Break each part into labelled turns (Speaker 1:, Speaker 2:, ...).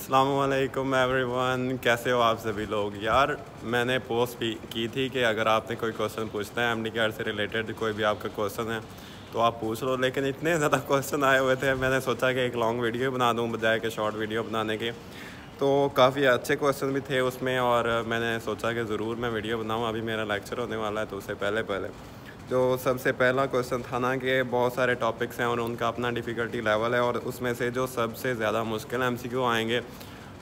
Speaker 1: अस्सलामुअलैकुम एवरीवन, कैसे हो आप सभी लोग। यार मैंने पोस्ट भी की थी कि अगर आपने कोई क्वेश्चन पूछना है एमडी कार्ड से रिलेटेड, कोई भी आपका क्वेश्चन है तो आप पूछ लो, लेकिन इतने ज़्यादा क्वेश्चन आए हुए थे मैंने सोचा कि एक लॉन्ग वीडियो बना दूं बजाय कि शॉर्ट वीडियो बनाने के। तो काफ़ी अच्छे क्वेश्चन भी थे उसमें और मैंने सोचा कि ज़रूर मैं वीडियो बनाऊँ। अभी मेरा लेक्चर होने वाला है तो उससे पहले जो सबसे पहला क्वेश्चन था ना कि बहुत सारे टॉपिक्स हैं और उनका अपना डिफ़िकल्टी लेवल है और उसमें से जो सबसे ज़्यादा मुश्किल एमसीक्यू आएंगे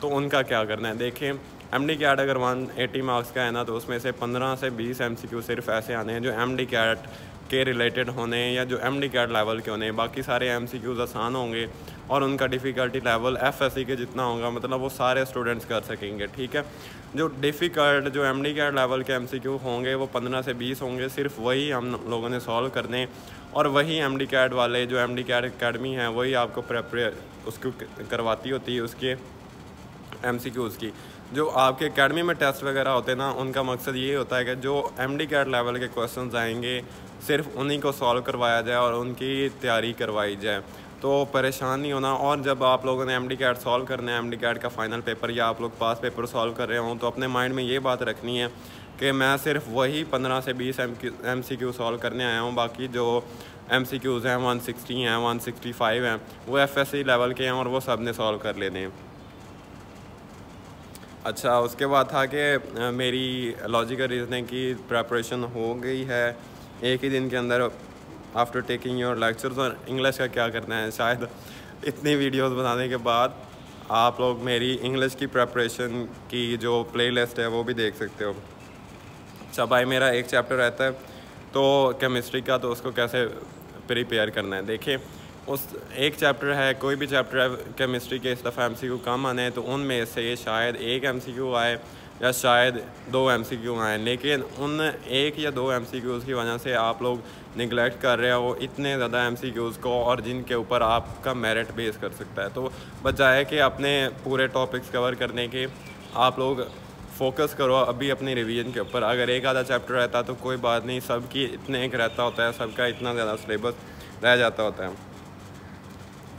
Speaker 1: तो उनका क्या करना है। देखिए एमडी कैट अगर 180 मार्क्स का है ना तो उसमें से 15 से 20 एमसीक्यू सिर्फ ऐसे आने हैं जो एमडी कैट के रिलेटेड होने या जो एमडी कैट लेवल के होने। बाकी सारे एमसीक्यूज़ आसान होंगे और उनका डिफ़िकल्टी लेवल एफएससी के जितना होगा, मतलब वो सारे स्टूडेंट्स कर सकेंगे। ठीक है, जो डिफ़िकल्ट जो एमडी कैट लेवल के एमसीक्यू होंगे वो 15 से 20 होंगे, सिर्फ वही हम लोगों ने सॉल्व करने और वही एमडी कैट वाले जो एमडी कैट अकेडमी है वही आपको प्रेपरेट उसको करवाती होती है उसके एमसीक्यूज़ की। जो आपके एकेडमी में टेस्ट वगैरह होते हैं ना, उनका मकसद ये होता है कि जो एमडी कैट लेवल के क्वेश्चंस आएंगे सिर्फ उन्हीं को सॉल्व करवाया जाए और उनकी तैयारी करवाई जाए, तो परेशान नहीं होना। और जब आप लोगों ने एमडी कैट सॉल्व करना है, एमडी कैट का फ़ाइनल पेपर या आप लोग पास पेपर सॉल्व कर रहे हों, तो अपने माइंड में ये बात रखनी है कि मैं सिर्फ वही 15 से 20 एमसीक्यू सॉल्व करने आया हूँ। बाकी जो एमसीक्यूज़ हैं 160 हैं 165 हैं वो एफएससी लेवल के हैं और वो सब ने सॉल्व कर लेने हैं। अच्छा, उसके बाद था कि मेरी लॉजिकल रीजनिंग की प्रेपरेशन हो गई है एक ही दिन के अंदर आफ्टर टेकिंग योर लेक्चर्स। और इंग्लिश का क्या करना है, शायद इतनी वीडियोस बनाने के बाद आप लोग मेरी इंग्लिश की प्रेपरेशन की जो प्लेलिस्ट है वो भी देख सकते हो। अच्छा भाई, मेरा एक चैप्टर रहता है तो केमिस्ट्री का, तो उसको कैसे प्रिपेयर करना है। देखिए उस एक चैप्टर है, कोई भी चैप्टर है केमिस्ट्री के, इस दफ़ा एमसीक्यू कम आने तो उनमें से शायद एक एमसीक्यू आए या शायद 2 एमसीक्यू आए, लेकिन उन 1 या 2 एमसीक्यूज़ की वजह से आप लोग निगलेक्ट कर रहे हो इतने ज़्यादा एमसीक्यूज़ को और जिनके ऊपर आपका मेरिट बेस कर सकता है। तो बजाय कि अपने पूरे टॉपिक्स कवर करने के आप लोग फोकस करो अभी अपनी रिवीजन के ऊपर। अगर एक आधा चैप्टर रहता तो कोई बात नहीं, सबकी इतने एक रहता होता है, सबका इतना ज़्यादा सिलेबस रह जाता होता है।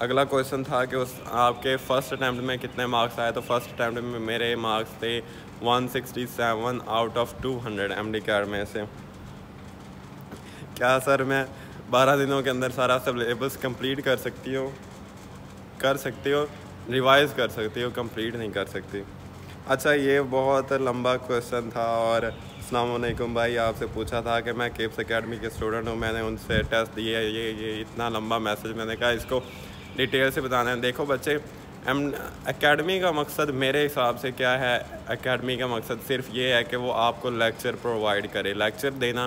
Speaker 1: अगला क्वेश्चन था कि उस आपके फ़र्स्ट अटैम्प्ट में कितने मार्क्स आए, तो फर्स्ट अटैम्प्ट में मेरे मार्क्स थे 167 आउट ऑफ 200 एमडी कैट में से। क्या सर मैं 12 दिनों के अंदर सारा सिलेबस कंप्लीट कर सकती हो? कर सकती हो, रिवाइज़ कर सकती हो, कंप्लीट नहीं कर सकती। अच्छा, ये बहुत लंबा क्वेश्चन था और अस्सलाम वालेकुम भाई, आपसे पूछा था कि मैं केप्स एकेडमी के स्टूडेंट हूँ, मैंने उनसे टेस्ट दिए है, ये इतना लंबा मैसेज, मैंने कहा इसको डिटेल से बताना है। देखो बच्चे, एकेडमी का मकसद मेरे हिसाब से क्या है, एकेडमी का मकसद सिर्फ ये है कि वो आपको लेक्चर प्रोवाइड करे, लेक्चर देना,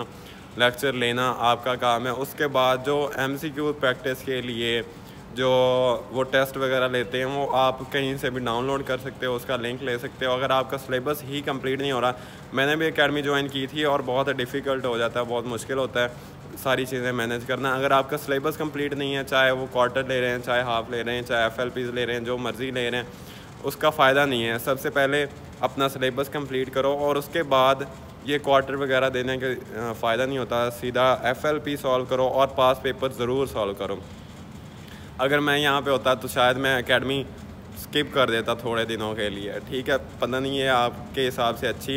Speaker 1: लेक्चर लेना आपका काम है। उसके बाद जो एमसीक्यू प्रैक्टिस के लिए जो वो टेस्ट वगैरह लेते हैं वो आप कहीं से भी डाउनलोड कर सकते हो, उसका लिंक ले सकते हो। अगर आपका सिलेबस ही कंप्लीट नहीं हो रहा, मैंने भी एकेडमी ज्वाइन की थी और बहुत डिफ़िकल्ट हो जाता है, बहुत मुश्किल होता है सारी चीज़ें मैनेज करना। अगर आपका सिलेबस कंप्लीट नहीं है, चाहे वो क्वार्टर ले रहे हैं, चाहे हाफ़ ले रहे हैं, चाहे एफएलपीज़ ले रहे हैं, जो मर्ज़ी ले रहे हैं, उसका फ़ायदा नहीं है। सबसे पहले अपना सिलेबस कंप्लीट करो और उसके बाद ये क्वार्टर वगैरह देने के फ़ायदा नहीं होता, सीधा एफएलपी सॉल्व करो और पास पेपर ज़रूर सॉल्व करो। अगर मैं यहाँ पे होता तो शायद मैं एकेडमी स्किप कर देता थोड़े दिनों के लिए। ठीक है, पता नहीं है आपके हिसाब से अच्छी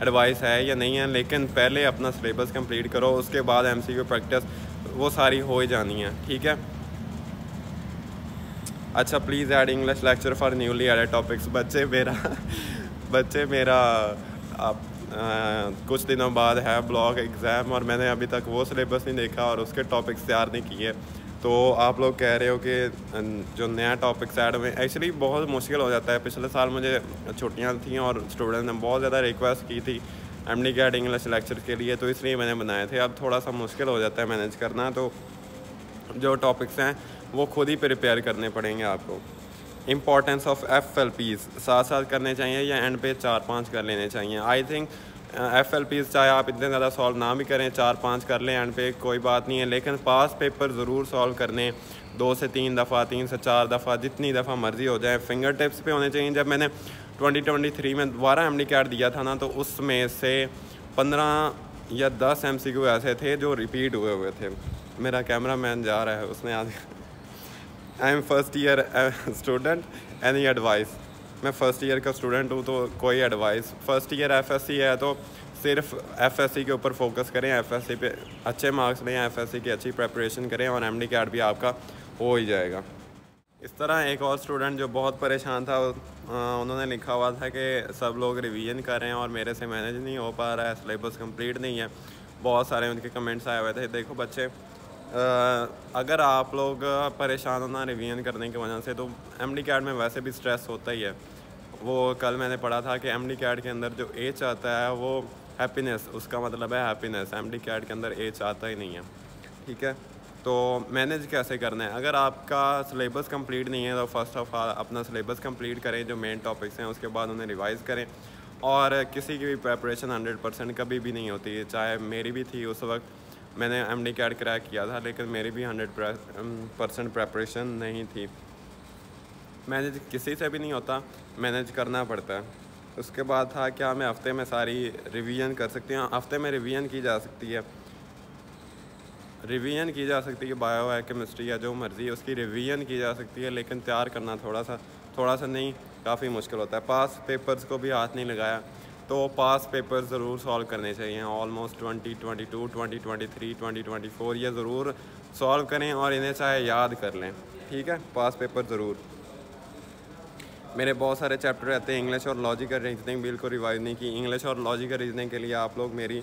Speaker 1: एडवाइस है या नहीं है, लेकिन पहले अपना सिलेबस कंप्लीट करो, उसके बाद एमसीक्यू प्रैक्टिस वो सारी हो ही जानी है। ठीक है। अच्छा, please add English lecture for newly added topics. बच्चे मेरा आप कुछ दिनों बाद है ब्लॉग एग्ज़ाम और मैंने अभी तक वो सिलेबस नहीं देखा और उसके टॉपिक्स तैयार नहीं किए। तो आप लोग कह रहे हो कि जो नया टॉपिक्स ऐड हुए, एक्चुअली बहुत मुश्किल हो जाता है। पिछले साल मुझे छुट्टियां थी और स्टूडेंट ने बहुत ज़्यादा रिक्वेस्ट की थी एमडी कैट इंग्लिश लेक्चर के लिए, तो इसलिए मैंने बनाए थे। अब थोड़ा सा मुश्किल हो जाता है मैनेज करना, तो जो टॉपिक्स हैं वो खुद ही प्रिपेयर करने पड़ेंगे आपको। इम्पॉर्टेंस ऑफ एफएलपीज़ साथ साथ करने चाहिए या एंड पे 4-5 कर लेने चाहिए। आई थिंक एफएलपीज़ चाहे आप इतने ज़्यादा सॉल्व ना भी करें, 4-5 कर लें एंड पे, कोई बात नहीं है, लेकिन पास पेपर ज़रूर सॉल्व करने 2 से 3 दफ़ा, 3 से 4 दफ़ा, जितनी दफ़ा मर्ज़ी हो जाए, फिंगर टिप्स पे होने चाहिए। जब मैंने 2023 में दोबारा एमडी कैट दिया था ना, तो उसमें से 15 या 10 एमसीक्यू ऐसे थे जो रिपीट हुए थे। मेरा कैमरा मैन जा रहा है, उसने आज I am first year student, any advice. मैं फ़र्स्ट ईयर का स्टूडेंट हूँ, तो कोई एडवाइस, फ़र्स्ट ईयर एफएससी है तो सिर्फ एफएससी के ऊपर फोकस करें, एफएससी पे अच्छे मार्क्स लें, एफएससी की अच्छी प्रेपरेशन करें और एमडी कैट भी आपका हो ही जाएगा। इस तरह एक और स्टूडेंट जो बहुत परेशान था, उन्होंने लिखा हुआ था कि सब लोग रिवीजन कर रहे हैं और मेरे से मैनेज नहीं हो पा रहा है, सिलेबस कंप्लीट नहीं है। बहुत सारे उनके कमेंट्स आए हुए थे। देखो बच्चे, अगर आप लोग परेशान होना रिवीजन करने की वजह से, तो एमडी कैट में वैसे भी स्ट्रेस होता ही है। वो कल मैंने पढ़ा था कि एमडी कैट के अंदर जो एच आता है वो हैप्पीनेस, उसका मतलब है हैप्पीनेस। एमडी कैट के अंदर एच आता ही नहीं है, ठीक है। तो मैनेज कैसे करना है? अगर आपका सिलेबस कंप्लीट नहीं है तो फर्स्ट ऑफ ऑल अपना सिलेबस कंप्लीट करें, जो मेन टॉपिक्स हैं, उसके बाद उन्हें रिवाइज़ करें। और किसी की भी प्रेपरेशन 100% कभी भी नहीं होती है, चाहे मेरी भी थी। उस वक्त मैंने एमडी कैट क्रैक किया था, लेकिन मेरी भी 100% प्रेपरेशन नहीं थी। मैनेज किसी से भी नहीं होता, मैनेज करना पड़ता है। उसके बाद था क्या मैं हफ़्ते में सारी रिवीजन कर सकती हूँ? हफ़्ते में रिवीजन की जा सकती है, रिवीजन की जा सकती है। बायो है, केमिस्ट्री है, जो मर्ज़ी है उसकी रिवीजन की जा सकती है, लेकिन तैयार करना थोड़ा सा नहीं, काफ़ी मुश्किल होता है। पास पेपर्स को भी हाथ नहीं लगाया, तो पास पेपर ज़रूर सॉल्व करने चाहिए। ऑलमोस्ट 2022, 2023, 2024 ये ज़रूर सॉल्व करें और इन्हें चाहे याद कर लें, ठीक है। पास पेपर ज़रूर। मेरे बहुत सारे चैप्टर रहते हैं, इंग्लिश और लॉजिकल रीजनिंग बिल्कुल रिवाइज नहीं की। इंग्लिश और लॉजिकल रीजनिंग के लिए आप लोग मेरी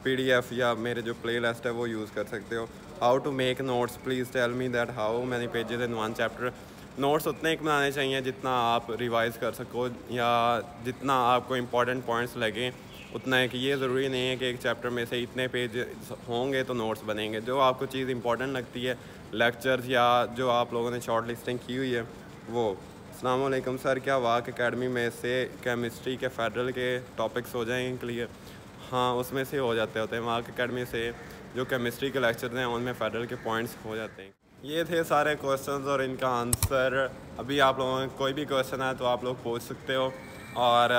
Speaker 1: PDF या मेरे जो प्लेलिस्ट है वो यूज़ कर सकते हो। How to make notes, please tell me that how many pages in one chapter. Notes उतने ही बनाने चाहिए जितना आप रिवाइज़ कर सको, या जितना आपको इम्पॉर्टेंट पॉइंट्स लगें उतना है। कि ये ज़रूरी नहीं है कि एक चैप्टर में से इतने पेज होंगे तो नोट्स बनेंगे। जो आपको चीज़ इंपॉर्टेंट लगती है, लेक्चर्स या जो आप लोगों ने शॉर्ट लिस्टिंग की हुई है वो। अस्सलाम वालेकुम सर, क्या वाक एकेडमी में से केमिस्ट्री के फेडरल के टॉपिक्स हो जाएंगे क्लियर? हाँ, उसमें से हो जाते होते हैं। वाक एकेडमी से जो केमिस्ट्री के लेक्चर्स हैं उनमें फेडरल के पॉइंट्स हो जाते हैं। ये थे सारे क्वेश्चंस और इनका आंसर। अभी आप लोगों को कोई भी क्वेश्चन है तो आप लोग पूछ सकते हो, और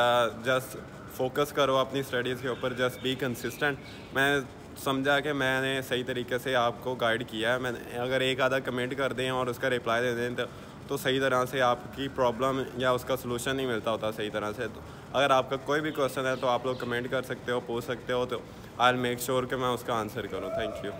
Speaker 1: जस्ट फोकस करो अपनी स्टडीज़ के ऊपर, जस्ट बी कंसिस्टेंट। मैं समझा कि मैंने सही तरीके से आपको गाइड किया है। मैंने अगर एक आधा कमेंट कर दें और उसका रिप्लाई दे दें तो सही तरह से आपकी प्रॉब्लम या उसका सलूशन नहीं मिलता होता सही तरह से। तो अगर आपका कोई भी क्वेश्चन है तो आप लोग कमेंट कर सकते हो, पूछ सकते हो, तो आई विल मेक श्योर कि मैं उसका आंसर करूँ। Thank you.